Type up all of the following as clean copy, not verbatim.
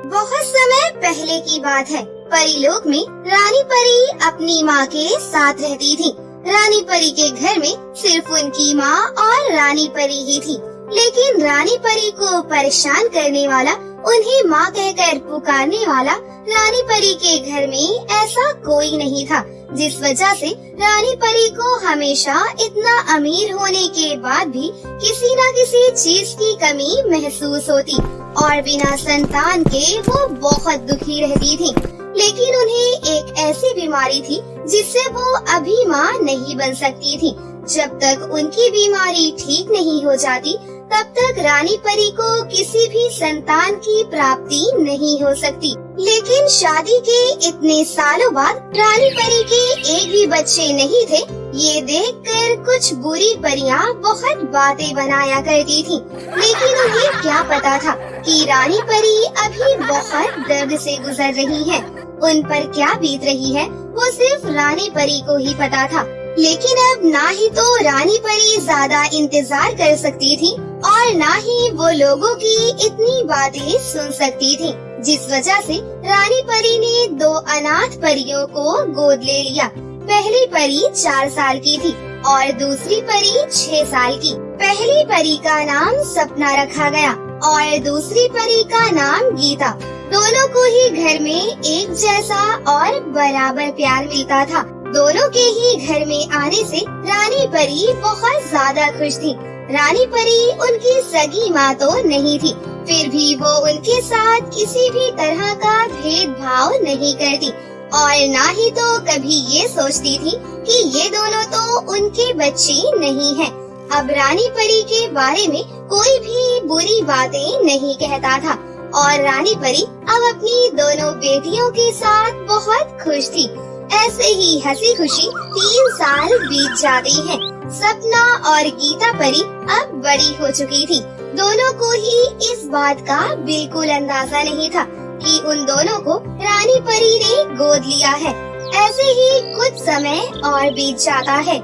बहुत समय पहले की बात है। परीलोक में रानी परी अपनी माँ के साथ रहती थी। रानी परी के घर में सिर्फ उनकी माँ और रानी परी ही थी। लेकिन रानी परी को परेशान करने वाला, उन्हें माँ कहकर पुकारने वाला रानी परी के घर में ऐसा कोई नहीं था, जिस वजह से रानी परी को हमेशा इतना अमीर होने के बाद भी किसी न किसी चीज की कमी महसूस होती और बिना संतान के वो बहुत दुखी रहती थी। लेकिन उन्हें एक ऐसी बीमारी थी जिससे वो अभी माँ नहीं बन सकती थी। जब तक उनकी बीमारी ठीक नहीं हो जाती, तब तक रानी परी को किसी भी संतान की प्राप्ति नहीं हो सकती। लेकिन शादी के इतने सालों बाद रानी परी के एक भी बच्चे नहीं थे। ये देखकर कुछ बुरी परियां बहुत बातें बनाया करती थीं। लेकिन उन्हें क्या पता था कि रानी परी अभी बहुत दर्द से गुजर रही है। उन पर क्या बीत रही है वो सिर्फ रानी परी को ही पता था। लेकिन अब ना ही तो रानी परी ज्यादा इंतजार कर सकती थी और ना ही वो लोगों की इतनी बातें सुन सकती थी, जिस वजह से रानी परी ने 2 अनाथ परियों को गोद ले लिया। पहली परी 4 साल की थी और दूसरी परी 6 साल की। पहली परी का नाम सपना रखा गया और दूसरी परी का नाम गीता। दोनों को ही घर में एक जैसा और बराबर प्यार मिलता था। दोनों के ही घर में आने से रानी परी बहुत ज्यादा खुश थी। रानी परी उनकी सगी माँ तो नहीं थी, फिर भी वो उनके साथ किसी भी तरह का भेदभाव नहीं करती और ना ही तो कभी ये सोचती थी कि ये दोनों तो उनके बच्चे नहीं हैं। अब रानी परी के बारे में कोई भी बुरी बातें नहीं कहता था और रानी परी अब अपनी दोनों बेटियों के साथ बहुत खुश थी। ऐसे ही हंसी खुशी 3 साल बीत जाते हैं। सपना और गीता परी अब बड़ी हो चुकी थी। दोनों को ही इस बात का बिल्कुल अंदाजा नहीं था कि उन दोनों को रानी परी ने गोद लिया है। ऐसे ही कुछ समय और बीत जाता है।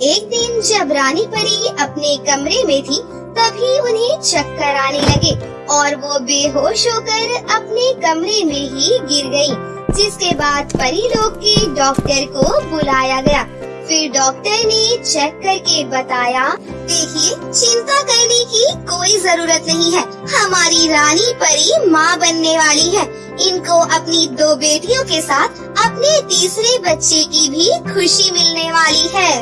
एक दिन जब रानी परी अपने कमरे में थी, तभी उन्हें चक्कर आने लगे और वो बेहोश होकर अपने कमरे में ही गिर गयी। जिसके बाद परीलोक के डॉक्टर को बुलाया गया। फिर डॉक्टर ने चेक करके बताया, देखिए, चिंता करने की कोई जरूरत नहीं है। हमारी रानी परी माँ बनने वाली है। इनको अपनी 2 बेटियों के साथ अपने तीसरे बच्चे की भी खुशी मिलने वाली है।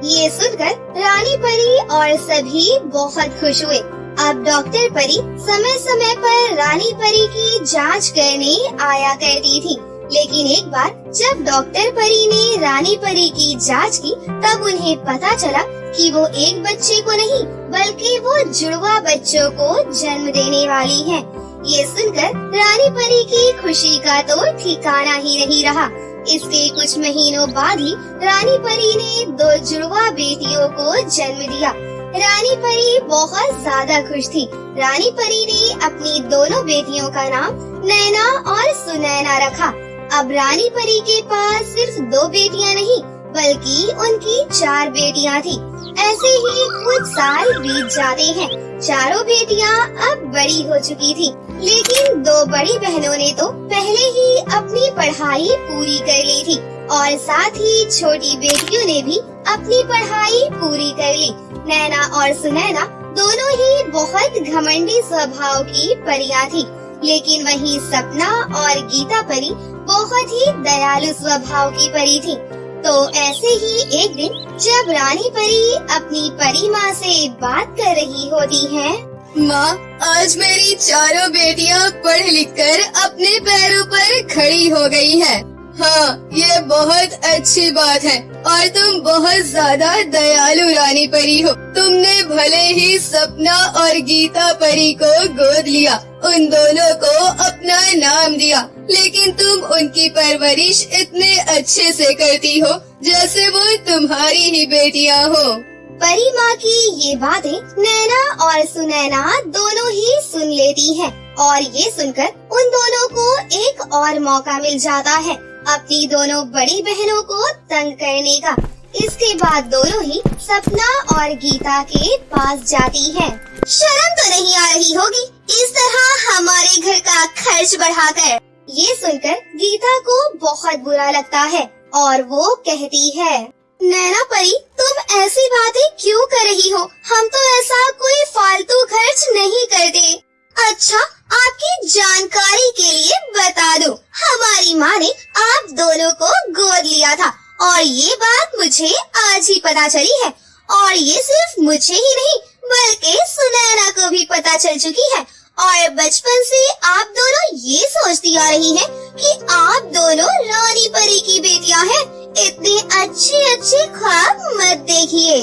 ये सुनकर रानी परी और सभी बहुत खुश हुए। अब डॉक्टर परी समय समय पर रानी परी की जांच करने आया करती थी। लेकिन एक बार जब डॉक्टर परी ने रानी परी की जांच की, तब उन्हें पता चला कि वो एक बच्चे को नहीं बल्कि वो जुड़वा बच्चों को जन्म देने वाली है। ये सुनकर रानी परी की खुशी का तो ठिकाना ही नहीं रहा। इसके कुछ महीनों बाद ही रानी परी ने 2 जुड़वा बेटियों को जन्म दिया। रानी परी बहुत ज्यादा खुश थी। रानी परी ने अपनी दोनों बेटियों का नाम नैना और सुनैना रखा। अब रानी परी के पास सिर्फ 2 बेटियां नहीं बल्कि उनकी 4 बेटियां थी। ऐसे ही कुछ साल बीत जाते हैं। चारों बेटियां अब बड़ी हो चुकी थी। लेकिन 2 बड़ी बहनों ने तो पहले ही अपनी पढ़ाई पूरी कर ली थी और साथ ही छोटी बेटियों ने भी अपनी पढ़ाई पूरी कर ली। नैना और सुनैना दोनों ही बहुत घमंडी स्वभाव की परियां थी। लेकिन वहीं सपना और गीता परी बहुत ही दयालु स्वभाव की परी थी। तो ऐसे ही एक दिन जब रानी परी अपनी परी माँ से बात कर रही होती है, माँ, आज मेरी चारों बेटियाँ पढ़ लिख कर अपने पैरों पर खड़ी हो गई हैं। हाँ, ये बहुत अच्छी बात है और तुम बहुत ज्यादा दयालु रानी परी हो। तुमने भले ही सपना और गीता परी को गोद लिया, उन दोनों को अपना नाम दिया, लेकिन तुम उनकी परवरिश इतने अच्छे से करती हो जैसे वो तुम्हारी ही बेटियाँ हो। परी माँ की ये बातें नैना और सुनैना दोनों ही सुन लेती हैं और ये सुनकर उन दोनों को एक और मौका मिल जाता है अपनी दोनों बड़ी बहनों को तंग करने का। इसके बाद दोनों ही सपना और गीता के पास जाती हैं। शर्म तो नहीं आ रही होगी इस तरह हमारे घर का अपना खर्च बढ़ाकर। ये सुनकर गीता को बहुत बुरा लगता है और वो कहती है, नैना परी, तुम ऐसी बातें क्यों कर रही हो? हम तो ऐसा कोई फालतू खर्च नहीं करते। अच्छा, आपकी जानकारी के लिए बता दूं, हमारी माँ ने आप दोनों को गोद लिया था और ये बात मुझे आज ही पता चली है। और ये सिर्फ मुझे ही नहीं बल्कि सुनैना को भी पता चल चुकी है। और बचपन से आप दोनों ये सोचती आ रही हैं कि आप दोनों रानी परी की बेटियां हैं। इतने अच्छे अच्छे ख्वाब मत देखिए।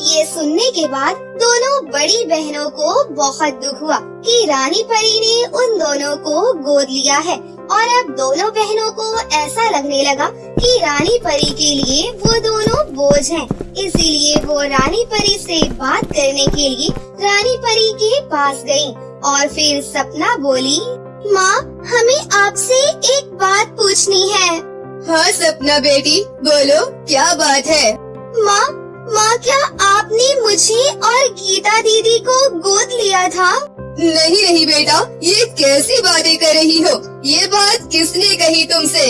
ये सुनने के बाद दोनों बड़ी बहनों को बहुत दुख हुआ कि रानी परी ने उन दोनों को गोद लिया है और अब दोनों बहनों को ऐसा लगने लगा कि रानी परी के लिए वो दोनों बोझ हैं। इसीलिए वो रानी परी से बात करने के लिए रानी परी के पास गयी और फिर सपना बोली, माँ, हमें आपसे एक बात पूछनी है। हाँ सपना बेटी, बोलो क्या बात है। माँ, क्या आपने मुझे और गीता दीदी को गोद लिया था? नहीं बेटा, ये कैसी बातें कर रही हो? ये बात किसने कही तुमसे?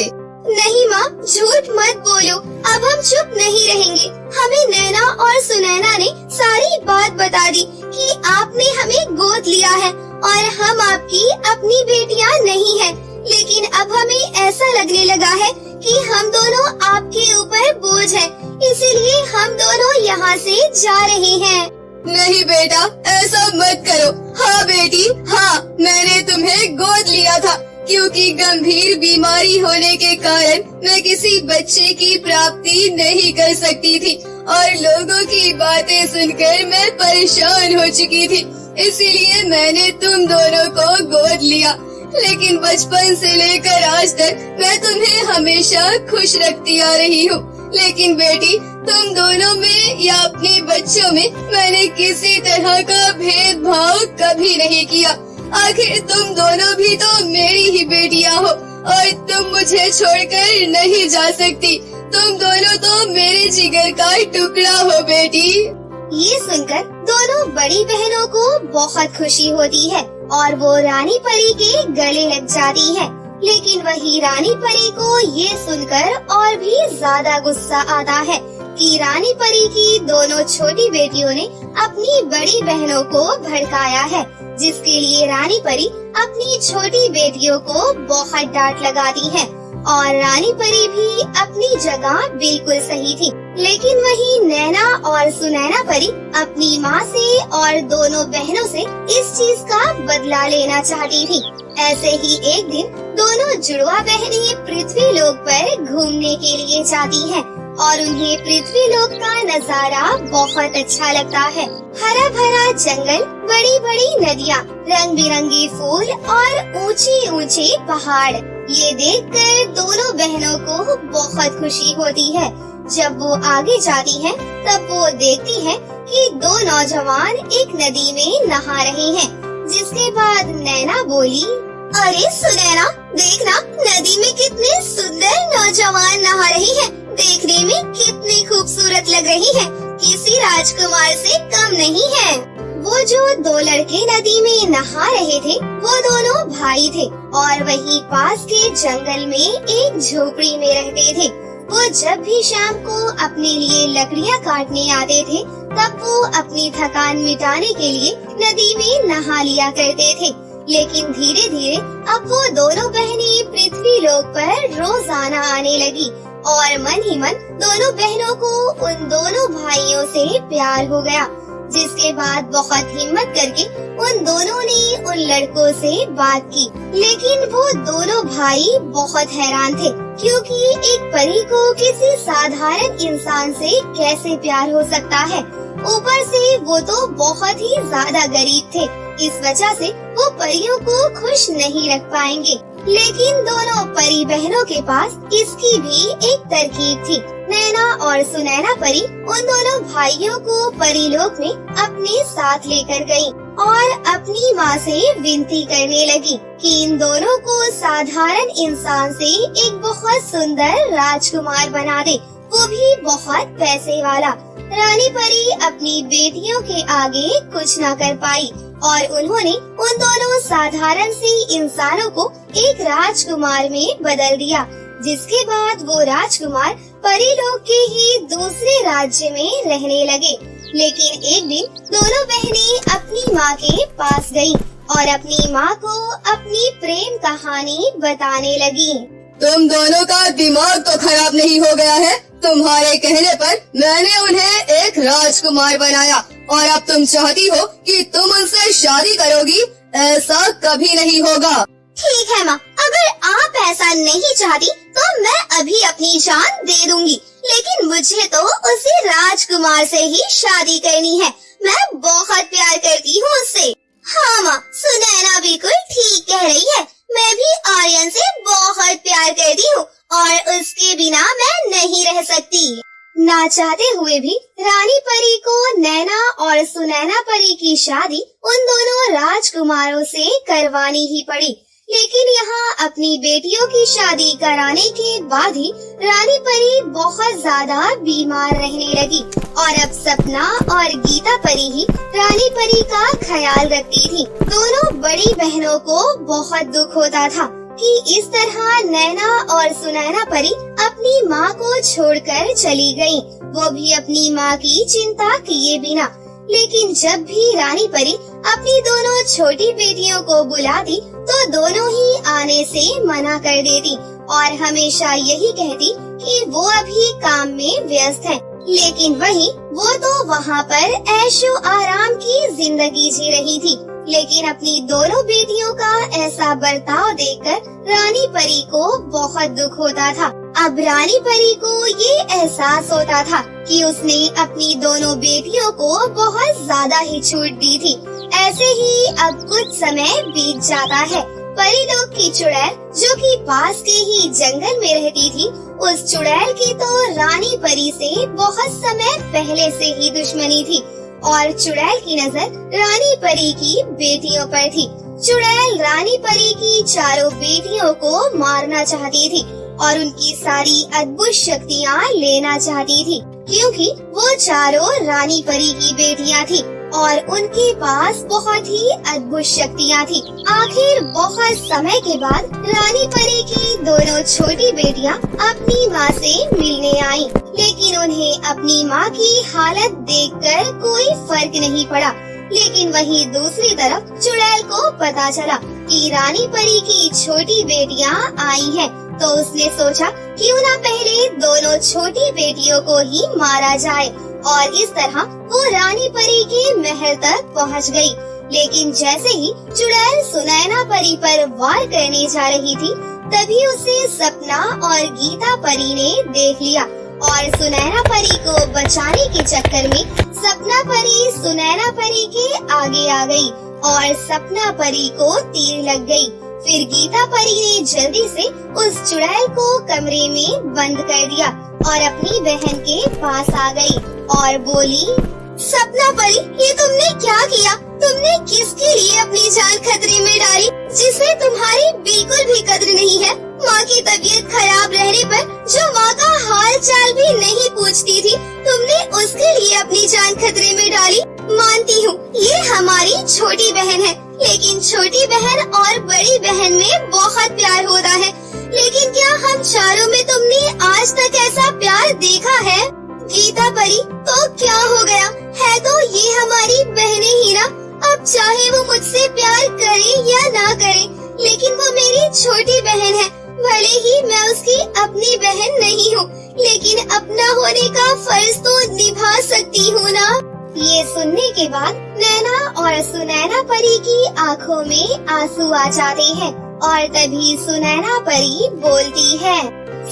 नहीं माँ, झूठ मत बोलो। अब हम चुप नहीं रहेंगे। हमें नैना और सुनैना ने सारी बात बता दी कि आपने हमें गोद लिया है और हम आपकी अपनी बेटियाँ नहीं हैं। लेकिन अब हमें ऐसा लगने लगा है कि हम दोनों आपके ऊपर बोझ हैं। इसीलिए हम दोनों यहाँ से जा रहे हैं। नहीं बेटा, ऐसा मत करो। हाँ बेटी, हाँ, मैंने तुम्हें गोद लिया था क्योंकि गंभीर बीमारी होने के कारण मैं किसी बच्चे की प्राप्ति नहीं कर सकती थी और लोगों की बातें सुनकर मैं परेशान हो चुकी थी। इसीलिए मैंने तुम दोनों को गोद लिया। लेकिन बचपन से लेकर आज तक मैं तुम्हें हमेशा खुश रखती आ रही हूँ। लेकिन बेटी, तुम दोनों में या अपने बच्चों में मैंने किसी तरह का भेदभाव कभी नहीं किया। आखिर तुम दोनों भी तो मेरी ही बेटियां हो और तुम मुझे छोड़कर नहीं जा सकती। तुम दोनों तो मेरे जिगर का टुकड़ा हो बेटी। ये सुनकर दोनों बड़ी बहनों को बहुत खुशी होती है और वो रानी परी के गले लग जाती है। लेकिन वही रानी परी को ये सुनकर और भी ज्यादा गुस्सा आता है कि रानी परी की दोनों छोटी बेटियों ने अपनी बड़ी बहनों को भड़काया है, जिसके लिए रानी परी अपनी छोटी बेटियों को बहुत डांट लगाती है। और रानी परी भी अपनी जगह बिल्कुल सही थी। लेकिन वही नैना और सुनैना परी अपनी माँ से और दोनों बहनों से इस चीज का बदला लेना चाहती थी। ऐसे ही एक दिन दोनों जुड़वा बहनें पृथ्वी लोक पर घूमने के लिए जाती हैं और उन्हें पृथ्वी लोक का नजारा बहुत अच्छा लगता है। हरा भरा जंगल, बड़ी बड़ी नदियाँ, रंग बिरंगे फूल और ऊंचे ऊंचे पहाड़। ये देखकर दोनों बहनों को बहुत खुशी होती है। जब वो आगे जाती हैं, तब वो देखती हैं कि दो नौजवान एक नदी में नहा रहे हैं। जिसके बाद नैना बोली, अरे सुनैना, देखना नदी में कितने सुंदर नौजवान नहा रहे हैं। देखने में कितनी खूबसूरत लग रही है, किसी राजकुमार से कम नहीं है। वो जो दो लड़के नदी में नहा रहे थे वो दोनों भाई थे और वही पास के जंगल में एक झोपड़ी में रहते थे। वो जब भी शाम को अपने लिए लकड़ियाँ काटने आते थे तब वो अपनी थकान मिटाने के लिए नदी में नहा लिया करते थे। लेकिन धीरे धीरे अब वो दोनों बहनें पृथ्वी लोक पर रोजाना आने लगी और मन ही मन दोनों बहनों को उन दोनों भाइयों से प्यार हो गया। जिसके बाद बहुत हिम्मत करके उन दोनों ने उन लड़कों से बात की। लेकिन वो दोनों भाई बहुत हैरान थे क्योंकि एक परी को किसी साधारण इंसान से कैसे प्यार हो सकता है। ऊपर से वो तो बहुत ही ज्यादा गरीब थे, इस वजह से वो परियों को खुश नहीं रख पाएंगे। लेकिन दोनों परी बहनों के पास इसकी भी एक तरकीब थी। नैना और सुनैना परी उन दोनों भाइयों को परीलोक में अपने साथ लेकर गयी और अपनी माँ से विनती करने लगी कि इन दोनों को साधारण इंसान से एक बहुत सुंदर राजकुमार बना दे, वो भी बहुत पैसे वाला। रानी परी अपनी बेटियों के आगे कुछ न कर पाई और उन्होंने उन दोनों साधारण से इंसानों को एक राजकुमार में बदल दिया, जिसके बाद वो राजकुमार परीलोक के ही दूसरे राज्य में रहने लगे। लेकिन एक दिन दोनों बहनें अपनी माँ के पास गईं और अपनी माँ को अपनी प्रेम कहानी बताने लगी। तुम दोनों का दिमाग तो खराब नहीं हो गया है? तुम्हारे कहने पर मैंने उन्हें एक राजकुमार बनाया और अब तुम चाहती हो कि तुम उनसे शादी करोगी? ऐसा कभी नहीं होगा। ठीक है माँ, अगर आप ऐसा नहीं चाहती तो मैं अभी अपनी जान दे दूंगी, लेकिन मुझे तो उसी राजकुमार से ही शादी करनी है। मैं बहुत प्यार करती हूँ उससे। हाँ माँ, सुनैना बिल्कुल ठीक कह रही है। मैं भी आर्यन से बहुत प्यार करती हूँ और उसके बिना मैं नहीं रह सकती। ना चाहते हुए भी रानी परी को नैना और सुनैना परी की शादी उन दोनों राजकुमारों से करवानी ही पड़ी। लेकिन यहाँ अपनी बेटियों की शादी कराने के बाद ही रानी परी बहुत ज्यादा बीमार रहने लगी और अब सपना और गीता परी ही रानी परी का ख्याल रखती थी। दोनों बड़ी बहनों को बहुत दुख होता था कि इस तरह नैना और सुनैना परी अपनी माँ को छोड़कर चली गयी, वो भी अपनी माँ की चिंता किए बिना। लेकिन जब भी रानी परी अपनी दोनों छोटी बेटियों को बुलाती तो दोनों ही आने से मना कर देती और हमेशा यही कहती कि वो अभी काम में व्यस्त है। लेकिन वहीं वो तो वहाँ पर ऐशो आराम की जिंदगी जी रही थी। लेकिन अपनी दोनों बेटियों का ऐसा बर्ताव देखकर रानी परी को बहुत दुख होता था। अब रानी परी को ये एहसास होता था कि उसने अपनी दोनों बेटियों को बहुत ज्यादा ही छूट दी थी। ऐसे ही अब कुछ समय बीत जाता है। परीलोक की चुड़ैल, जो कि पास के ही जंगल में रहती थी, उस चुड़ैल की तो रानी परी से बहुत समय पहले से ही दुश्मनी थी और चुड़ैल की नजर रानी परी की बेटियों पर थी। चुड़ैल रानी परी की चारों बेटियों को मारना चाहती थी और उनकी सारी अद्भुत शक्तियाँ लेना चाहती थी, क्योंकि वो चारों रानी परी की बेटियाँ थी और उनके पास बहुत ही अद्भुत शक्तियाँ थी। आखिर बहुत समय के बाद रानी परी की दोनों छोटी बेटियाँ अपनी माँ से मिलने आईं, लेकिन उन्हें अपनी माँ की हालत देखकर कोई फर्क नहीं पड़ा। लेकिन वहीं दूसरी तरफ चुड़ैल को पता चला कि रानी परी की छोटी बेटियाँ आई हैं, तो उसने सोचा क्यों ना पहले दोनों छोटी बेटियों को ही मारा जाए और इस तरह वो रानी परी के महल तक पहुंच गई। लेकिन जैसे ही चुड़ैल सुनैना परी पर वार करने जा रही थी, तभी उसे सपना और गीता परी ने देख लिया और सुनैना परी को बचाने के चक्कर में सपना परी सुनैना परी के आगे आ गई और सपना परी को तीर लग गई। फिर गीता परी ने जल्दी से उस चुड़ैल को कमरे में बंद कर दिया और अपनी बहन के पास आ गई और बोली, सपना परी, ये तुमने क्या किया? तुमने किसके लिए अपनी जान खतरे में डाली, जिसे तुम्हारी बिल्कुल भी कद्र नहीं है? माँ की तबीयत खराब रहने पर जो माँ का हाल चाल भी नहीं पूछती थी, तुमने उसके लिए अपनी जान खतरे में डाली। मानती हूँ ये हमारी छोटी बहन है, लेकिन छोटी बहन और बड़ी बहन में बहुत प्यार होता है। लेकिन क्या हम चारों में तुमने आज तक ऐसा प्यार देखा है? गीता परी, तो क्या हो गया है? तो ये हमारी बहनें ही ना। अब चाहे वो मुझसे प्यार करे या ना करे, लेकिन वो मेरी छोटी बहन है। भले ही मैं उसकी अपनी बहन नहीं हूँ, लेकिन अपना होने का फर्ज तो निभा सकती हूँ ना। ये सुनने के बाद नैना और सुनैना परी की आँखों में आंसू आ जाते हैं और तभी सुनैना परी बोलती है,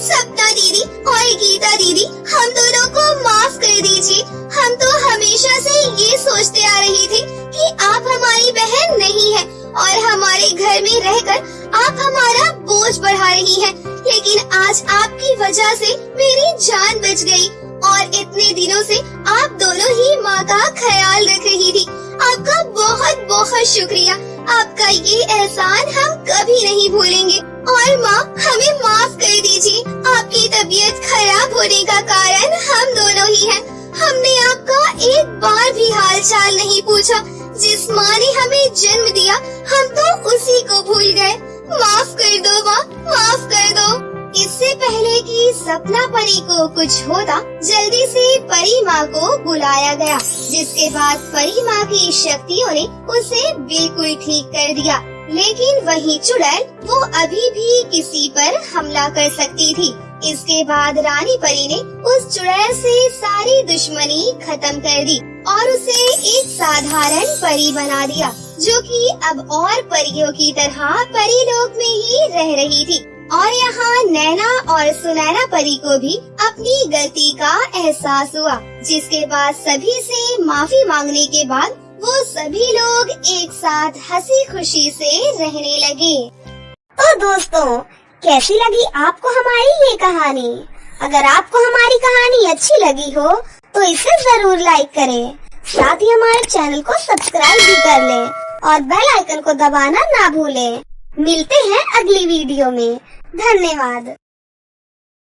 सपना दीदी और गीता दीदी, हम दोनों को माफ कर दीजिए। हम तो हमेशा से ये सोचते आ रही थी कि आप हमारी बहन नहीं है और हमारे घर में रहकर आप हमारा बोझ बढ़ा रही हैं। लेकिन आज आपकी वजह से मेरी जान बच गई और इतने दिनों से आप दोनों ही माँ का ख्याल रख रही थी। आपका बहुत बहुत शुक्रिया। आपका ये एहसान हम कभी नहीं भूलेंगे। और माँ, हमें माफ कर दीजिए। आपकी तबीयत खराब होने का कारण हम दोनों ही हैं। हमने आपका एक बार भी हाल चाल नहीं पूछा। जिस माँ ने हमें जन्म दिया हम तो उसी को भूल गए। माफ कर दो माँ, माफ कर दो। इससे पहले कि सपना परी को कुछ होता, जल्दी से परी माँ को बुलाया गया, जिसके बाद परी माँ की शक्तियों ने उसे बिल्कुल ठीक कर दिया। लेकिन वही चुड़ैल वो अभी भी किसी पर हमला कर सकती थी। इसके बाद रानी परी ने उस चुड़ैल से सारी दुश्मनी खत्म कर दी और उसे एक साधारण परी बना दिया, जो कि अब और परियों की तरह परीलोक में ही रह रही थी। और यहाँ नैना और सुनैना परी को भी अपनी गलती का एहसास हुआ, जिसके बाद सभी से माफी मांगने के बाद वो सभी लोग एक साथ हंसी खुशी से रहने लगे। तो दोस्तों, कैसी लगी आपको हमारी ये कहानी? अगर आपको हमारी कहानी अच्छी लगी हो तो इसे जरूर लाइक करें, साथ ही हमारे चैनल को सब्सक्राइब भी कर लें और बेल आइकन को दबाना ना भूलें। मिलते हैं अगली वीडियो में। धन्यवाद।